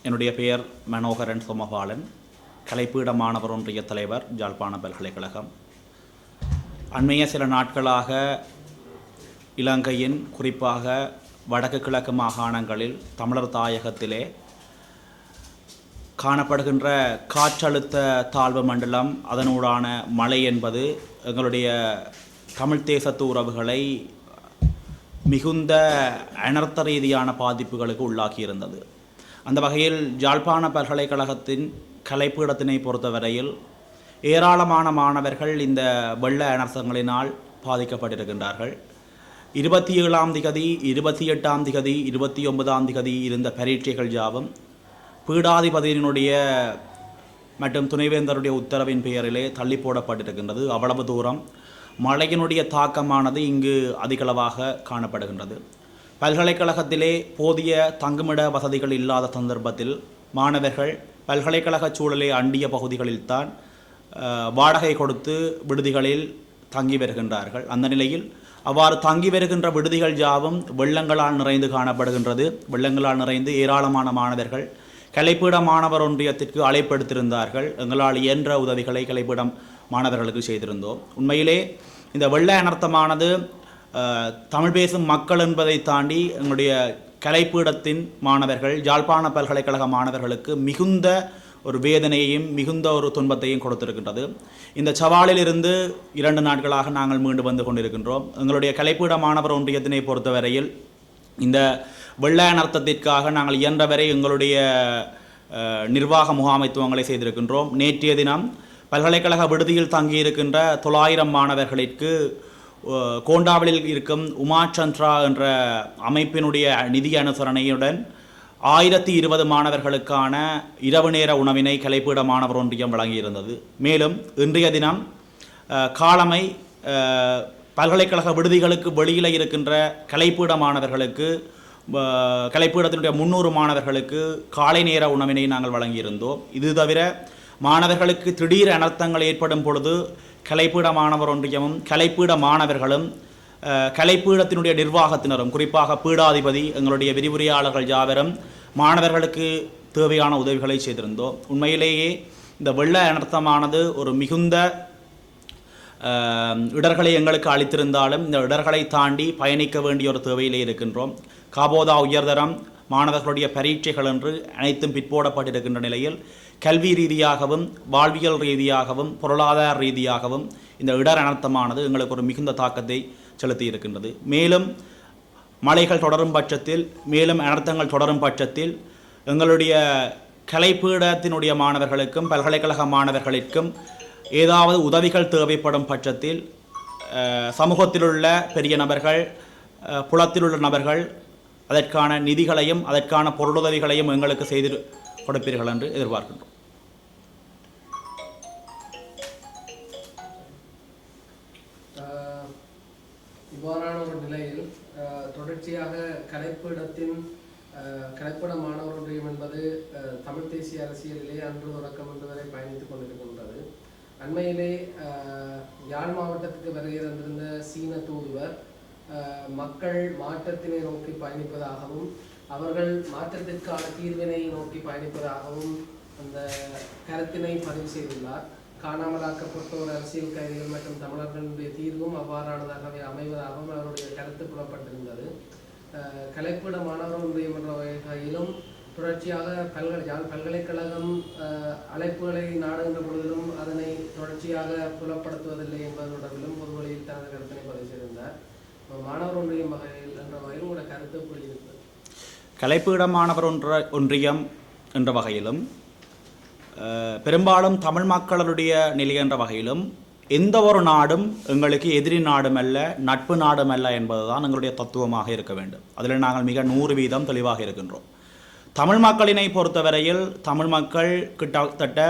என்னுடைய பெயர் மனோகரன் சோமபாலன், கலைப்பீட மாணவர் ஒன்றிய தலைவர், யாழ்ப்பாண பல்கலைக்கழகம். அண்மைய சில நாட்களாக இலங்கையின் குறிப்பாக வடக்கு கிழக்கு மாகாணங்களில் தமிழர் தாயகத்திலே காணப்படுகின்ற காற்றழுத்த தாழ்வு மண்டலம், அதனூடான மழை என்பது எங்களுடைய தமிழ் தேசத்து உறவுகளை மிகுந்த அனர்த்த ரீதியான பாதிப்புகளுக்கு உள்ளாக்கியிருந்தது. அந்த வகையில் யாழ்ப்பாண பல்கலைக்கழகத்தின் கலைப்பீடத்தினை பொறுத்தவரையில் ஏராளமான மாணவர்கள் இந்த வெள்ள அனர்த்தங்களினால் பாதிக்கப்பட்டிருக்கின்றார்கள். 27ஆம் திகதி, 28ஆம் திகதி, 29ஆம் திகதி இருந்த பரீட்சைகள் யாவும் பீடாதிபதியினுடைய மற்றும் துணைவேந்தருடைய உத்தரவின் பெயரிலே தள்ளி போடப்பட்டிருக்கின்றது. அவ்வளவு தூரம் மழையினுடைய தாக்கமானது இங்கு அதிகளவாக காணப்படுகின்றது. பல்கலைக்கழகத்திலே போதிய தங்குமிட வசதிகள் இல்லாத சந்தர்ப்பத்தில் மாணவர்கள் பல்கலைக்கழக சூழலை அண்டிய பகுதிகளில்தான் வாடகை கொடுத்து விடுதிகளில் தங்கி வருகின்றார்கள். அந்த நிலையில் அவ்வாறு தங்கி வருகின்ற விடுதிகள் யாவும் வெள்ளங்களால் நிறைந்து காணப்படுகின்றது. வெள்ளங்களால் நிறைந்து ஏராளமான மாணவர்கள் கலைப்பீட மாணவர் ஒன்றியத்திற்கு அழைப்படுத்தியிருந்தார்கள். எங்களால் இயன்ற உதவிகளை கலைப்பீடம் மாணவர்களுக்கு செய்திருந்தோம். உண்மையிலே இந்த வெள்ள அனர்த்தமானது தமிழ் பேசும் மக்கள் என்பதை தாண்டி எங்களுடைய கலைப்பீடத்தின் மாணவர்கள், யாழ்ப்பாண பல்கலைக்கழக மாணவர்களுக்கு மிகுந்த ஒரு வேதனையையும் மிகுந்த ஒரு துன்பத்தையும் கொடுத்திருக்கின்றது. இந்த சவாலில் இருந்து 2 நாட்களாக நாங்கள் மீண்டு வந்து கொண்டிருக்கின்றோம். எங்களுடைய கலைப்பீட மாணவர் ஒன்றியத்தினை பொறுத்தவரையில் இந்த வெள்ள அனர்த்தத்திற்காக நாங்கள் இயன்றவரை எங்களுடைய நிர்வாக முகாமைத்துவங்களை செய்திருக்கின்றோம். நேற்றைய தினம் பல்கலைக்கழக விடுதியில் தங்கியிருக்கின்ற 900 மாணவர்களுக்கு கோண்டாவளில் இருக்கும் உமா சந்திரா என்ற அமைப்பினுடைய நிதி அனுசரணையுடன் 1020 மாணவர்களுக்கான இரவு நேர உணவினை கலைப்பீட மாணவர் ஒன்றியம் வழங்கியிருந்தது. மேலும் இன்றைய தினம் காலமை பல்கலைக்கழக விடுதிகளுக்கு வெளியில் இருக்கின்ற கலைப்பீட மாணவர்களுக்கு, கலைப்பீடத்தினுடைய 300 மாணவர்களுக்கு காலை நேர உணவினை நாங்கள் வழங்கியிருந்தோம். இது தவிர மாணவர்களுக்கு திடீர் அனர்த்தங்கள் ஏற்படும் பொழுது கலைப்பீட மாணவர் ஒன்றியமும் கலைப்பீட மாணவர்களும் கலைப்பீடத்தினுடைய நிர்வாகத்தினரும், குறிப்பாக பீடாதிபதி, எங்களுடைய விரிவுரையாளர்கள் யாவரும் மாணவர்களுக்கு தேவையான உதவிகளை செய்திருந்தோம். உண்மையிலேயே இந்த வெள்ள அனர்த்தமானது ஒரு மிகுந்த இடர்களை எங்களுக்கு அளித்திருந்தாலும் இந்த இடர்களை தாண்டி பயணிக்க வேண்டிய ஒரு தேவையிலே இருக்கின்றோம். காபோதா உயர்தரம் மாணவர்களுடைய பரீட்சைகள் என்று அனைத்தும் பிற்போடப்பட்டிருக்கின்ற நிலையில் கல்வி ரீதியாகவும் வாழ்வியல் ரீதியாகவும் பொருளாதார ரீதியாகவும் இந்த இடர் அனர்த்தமானது எங்களுக்கு ஒரு மிகுந்த தாக்கத்தை செலுத்தி இருக்கின்றது. மேலும் மழைகள் தொடரும் பட்சத்தில், மேலும் அனர்த்தங்கள் தொடரும் பட்சத்தில் எங்களுடைய கலைப்பீடத்தினுடைய மாணவர்களுக்கும் பல்கலைக்கழக மாணவர்களுக்கும் ஏதாவது உதவிகள் தேவைப்படும் பட்சத்தில் சமூகத்திலுள்ள பெரிய நபர்கள், புலத்திலுள்ள நபர்கள் அதற்கான நிதிகளையும் அதற்கான பொருளுதவிகளையும் எங்களுக்கு செய்து கொடுப்பீர்கள் என்று எதிர்பார்க்கின்றோம். இவ்வாறான ஒரு நிலையில் தொடர்ச்சியாக கலைப்பீட மாணவர் ஒன்றியம் என்பது தமிழ் தேசிய அரசியலிலே அன்று தொடக்கம் என்று வரை பயணித்துக் கொண்டிருக்கின்றது. அண்மையிலே யாழ் மாவட்டத்துக்கு வருகை தந்திருந்த சீன தூதுவர் மக்கள் மாற்றத்தினை நோக்கி பயணிப்பதாகவும் அவர்கள் மாற்றத்திற்கான தீர்வினை நோக்கி பயணிப்பதாகவும் அந்த கருத்தினை பதிவு செய்துள்ளார். காணாமலாக்கப்பட்டோர், அரசியல் கைதிகள் மற்றும் தமிழர்களுடைய தீர்வும் அவ்வாறானதாகவே அமைவதாகவும் அவருடைய கருத்து புலப்பட்டிருந்தது. கலைப்பீட மாணவர் ஒன்றியம் என்ற வகையிலும் தொடர்ச்சியாக பல்கலைக்கழகம் அழைப்புகளை நாடுகின்ற பொழுதிலும் அதனை தொடர்ச்சியாக புலப்படுத்துவதில்லை என்பது தொடர்பிலும் பொது வழியில் தனது கருத்தினை பதிவு செய்திருந்தார். மாணவர் ஒன்றியம் வகையில் என்ற வகையில் உங்களோட கருத்து புரிகிறது. கலைப்பீட மாணவர் ஒன்றியம் என்ற வகையிலும் பெரும்பாலும் தமிழ் மக்களுடைய நிலை என்ற வகையிலும் எந்த ஒரு நாடும் எங்களுக்கு எதிரி நாடும் அல்ல, நட்பு நாடும் அல்ல என்பதுதான் எங்களுடைய தத்துவமாக இருக்க வேண்டும். அதில் நாங்கள் மிக 100% தெளிவாக இருக்கின்றோம். தமிழ் மக்களினை பொறுத்தவரையில் தமிழ் மக்கள் கிட்டத்தட்ட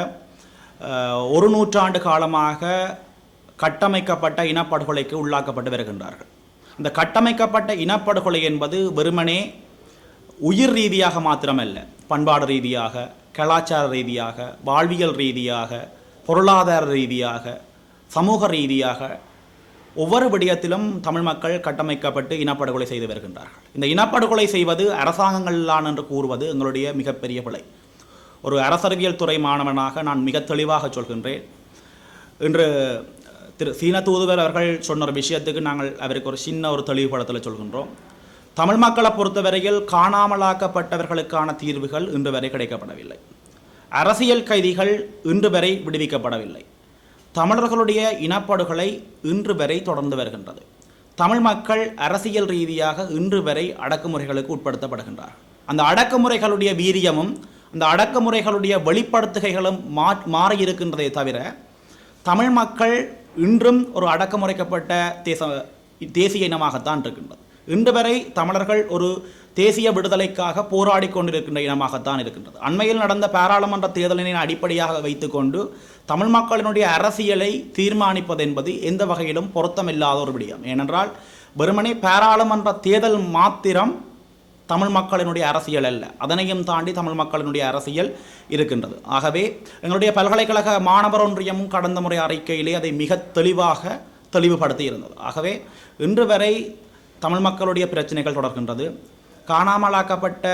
1 நூற்றாண்டு காலமாக கட்டமைக்கப்பட்ட இனப்படுகொலைக்கு உள்ளாக்கப்பட்டு வருகின்றார்கள். இந்த கட்டமைக்கப்பட்ட இனப்படுகொலை என்பது வெறுமனே உயிர் ரீதியாக மாத்திரமல்ல, பண்பாடு ரீதியாக, கலாச்சார ரீதியாக, வாழ்வியல் ரீதியாக, பொருளாதார ரீதியாக, சமூக ரீதியாக ஒவ்வொரு விடயத்திலும் தமிழ் மக்கள் கட்டமைக்கப்பட்டு இனப்படுகொலை செய்து வருகின்றார்கள். இந்த இனப்படுகொலை செய்வது அரசாங்கங்களான் என்று கூறுவது எங்களுடைய மிகப்பெரிய பிழை. ஒரு அரசியல் துறை மாணவனாக நான் மிக தெளிவாக சொல்கின்றேன். இன்று திரு சீன தூதுவர் அவர்கள் சொன்ன ஒரு விஷயத்துக்கு நாங்கள் அவருக்கு ஒரு சின்ன ஒரு தெளிவுபடத்தில் சொல்கின்றோம். தமிழ் மக்களை பொறுத்தவரையில் காணாமலாக்கப்பட்டவர்களுக்கான தீர்வுகள் இன்று வரை கிடைக்கப்படவில்லை. அரசியல் கைதிகள் இன்று வரை விடுவிக்கப்படவில்லை. தமிழர்களுடைய இனப்படுகொலை இன்று வரை தொடர்ந்து வருகின்றது. தமிழ் மக்கள் அரசியல் ரீதியாக இன்று வரை அடக்குமுறைகளுக்கு உட்படுத்தப்படுகின்றார்கள். அந்த அடக்குமுறைகளுடைய வீரியமும் அந்த அடக்குமுறைகளுடைய வெளிப்படுத்துகைகளும் மாறியிருக்கின்றதை தவிர தமிழ் மக்கள் இன்றும் ஒரு அடக்குமுறைக்கப்பட்ட தேசிய இனமாகத்தான் இருக்கின்றது. இன்று வரை தமிழர்கள் ஒரு தேசிய விடுதலைக்காக போராடி கொண்டிருக்கின்ற இனமாகத்தான் இருக்கின்றது. அண்மையில் நடந்த பாராளுமன்ற தேர்தலினை அடிப்படையாக வைத்துக்கொண்டு தமிழ் மக்களினுடைய அரசியலை தீர்மானிப்பது என்பது எந்த வகையிலும் பொருத்தமில்லாத ஒரு விடயம். ஏனென்றால் வெறுமனே பாராளுமன்ற தேர்தல் மாத்திரம் தமிழ் மக்களினுடைய அரசியல் அல்ல, அதனையும் தாண்டி தமிழ் மக்களினுடைய அரசியல் இருக்கின்றது. ஆகவே எங்களுடைய பல்கலைக்கழக மாணவர் ஒன்றியமும் கடந்த முறை அறிக்கையிலே அதை மிக தெளிவாக தெளிவுபடுத்தி இருந்தது. ஆகவே இன்று வரை தமிழ் மக்களுடைய பிரச்சனைகள் தொடர்கின்றது. காணாமலாக்கப்பட்ட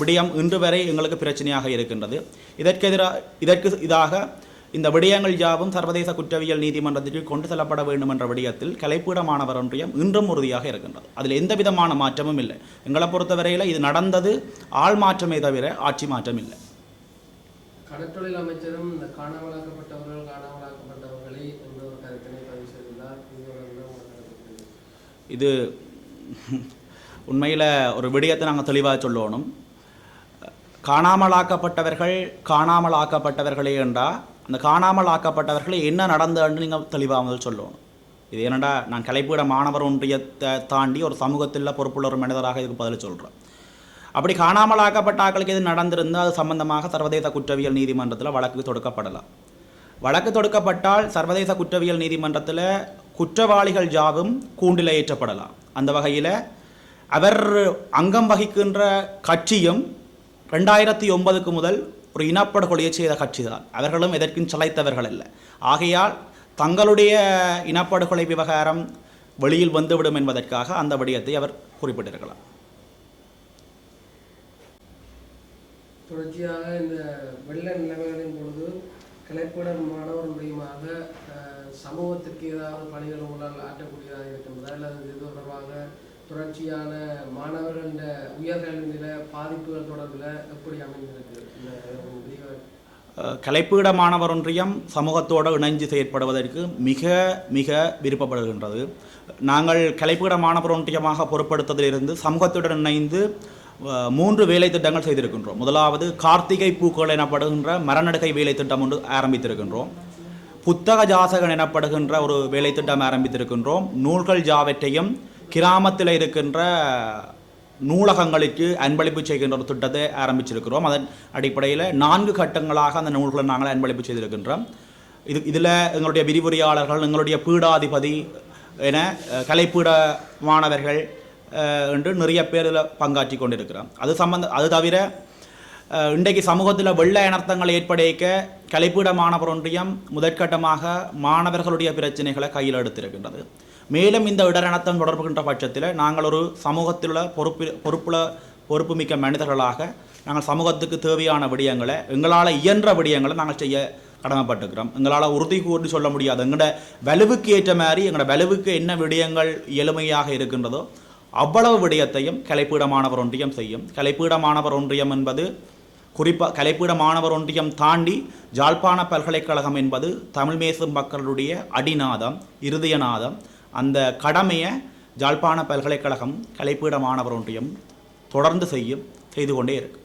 விடயம் இன்று வரை எங்களுக்கு பிரச்சனையாக இருக்கின்றது. இதற்கு இதாக இந்த விடயங்கள் யாவும் சர்வதேச குற்றவியல் நீதிமன்றத்திற்கு கொண்டு செல்லப்பட வேண்டும் என்ற விடயத்தில் கலைப்பீட மாணவர் ஒன்றியம் இன்றும் உறுதியாக இருக்கின்றது. அதில் எந்த விதமான மாற்றமும் இல்லை. எங்களை பொறுத்தவரையில் இது நடந்தது ஆள் மாற்றமே தவிர ஆட்சி மாற்றம் இல்லை. கடற்றொழில் அமைச்சரும் இந்த காணாமலாக்கப்பட்டவர்களே என்ற ஒரு கருத்தினை பதிவு செய்துள்ளார். இது உண்மையில் ஒரு விடயத்தை நாங்கள் தெளிவாக சொல்லணும். காணாமலாக்கப்பட்டவர்களே என்றால் அந்த காணாமலாக்கப்பட்டவர்களை என்ன நடந்ததுன்னு நீங்கள் தெளிவாக முதல் சொல்லணும். இது என்னடா நான் கலைப்பீட மாணவர் ஒன்றியத்தை தாண்டி ஒரு சமூகத்தில் பொறுப்புள்ள ஒரு மனிதராக இதுக்கு பதில் சொல்கிறேன். அப்படி காணாமலாக்கப்பட்ட ஆட்களுக்கு எது நடந்திருந்தால் அது சம்பந்தமாக சர்வதேச குற்றவியல் நீதிமன்றத்தில் வழக்கு தொடுக்கப்படலாம். வழக்கு தொடுக்கப்பட்டால் சர்வதேச குற்றவியல் நீதிமன்றத்தில் குற்றவாளிகள் யாவும் கூண்டில் ஏற்றப்படலாம். அந்த வகையில் அவர் அங்கம் வகிக்கின்ற கட்சியும் 2009 முதல் ஒரு இனப்படுகொலையை செய்த கட்சி தான். அவர்களும் எதற்கும் சளைத்தவர்கள் அல்ல. ஆகையால் தங்களுடைய இனப்படுகொலை விவகாரம் வெளியில் வந்துவிடும் என்பதற்காக அந்த விடயத்தை அவர் குறிப்பிட்டிருக்கலாம். தொடர்ச்சியாக இந்த வெள்ள நிலைமைகளின் பொழுது கலைப்பட மாணவர் மூலியமாக சமூகத்திற்கு ஏதாவது பணிகள் உங்களால் ஆற்றக்கூடியதாக இருக்கின்றதா, அல்லது இது தொடர்பாக தொடர்ச்சியான மாணவர்களின் உயர்கல்வி நிலை பாதிப்புகள் தொடர்பில் எப்படி அமைந்திருக்கு? கலைப்பீட மாணவர் ஒன்றியம் சமூகத்தோடு இணைஞ்சு செயற்படுவதற்கு மிக மிக விருப்பப்படுகின்றது. நாங்கள் கலைப்பீட மாணவர் ஒன்றியமாக பொறுப்படுத்ததிலிருந்து சமூகத்துடன் இணைந்து 3 வேலை திட்டங்கள் செய்திருக்கின்றோம். முதலாவது கார்த்திகை பூக்கள் எனப்படுகின்ற மரநடுகை வேலை திட்டம் ஒன்று ஆரம்பித்திருக்கின்றோம். புத்தக ஜாசகன் எனப்படுகின்ற ஒரு வேலை திட்டம் ஆரம்பித்திருக்கின்றோம். நூல்கள் யாவற்றையும் கிராமத்தில் இருக்கின்ற நூலகங்களுக்கு அன்பளிப்பு செய்கின்ற ஒரு திட்டத்தை ஆரம்பிச்சிருக்கிறோம். அதன் அடிப்படையில் 4 கட்டங்களாக அந்த நூல்களை நாங்கள் அன்பளிப்பு செய்திருக்கின்றோம். இதில் எங்களுடைய விரிவுரையாளர்கள், எங்களுடைய பீடாதிபதி என கலைப்பீட மாணவர்கள் என்று நிறைய பேர் இதில் பங்காற்றி கொண்டிருக்கிறோம். அது தவிர இன்றைக்கு சமூகத்தில் வெள்ள அனர்த்தங்கள் ஏற்படைக்க கலைப்பீட மாணவர் ஒன்றியம் முதற்கட்டமாக மாணவர்களுடைய பிரச்சனைகளை கையில் எடுத்திருக்கின்றது. மேலும் இந்த இடரணத்தம் தொடர்புகின்ற பட்சத்தில் நாங்கள் ஒரு சமூகத்தில் பொறுப்புமிக்க மனிதர்களாக நாங்கள் சமூகத்துக்கு தேவையான விடயங்களை, எங்களால் இயன்ற விடயங்களை நாங்கள் செய்ய கடமைப்பட்டுக்கிறோம். எங்களால் உறுதி கூர்ந்து சொல்ல முடியாது. எங்களோட வலுவுக்கு ஏற்ற மாதிரி எங்களோட வலுவுக்கு என்ன விடயங்கள் எளிமையாக இருக்கின்றதோ அவ்வளவு விடயத்தையும் கலைப்பீட மாணவர் ஒன்றியம் செய்யும். கலைப்பீட மாணவர் ஒன்றியம் என்பது குறிப்பாக கலைப்பீட மாணவர் ஒன்றியம் தாண்டி ஜாழ்ப்பாண பல்கலைக்கழகம் என்பது தமிழ் பேசும் மக்களுடைய அடிநாதம், இருதயநாதம். அந்த கடமையை ஜாழ்ப்பாண பல்கலைக்கழகம் கலைப்பீட மாணவர் ஒன்றியம் தொடர்ந்து செய்து கொண்டே இருக்கு.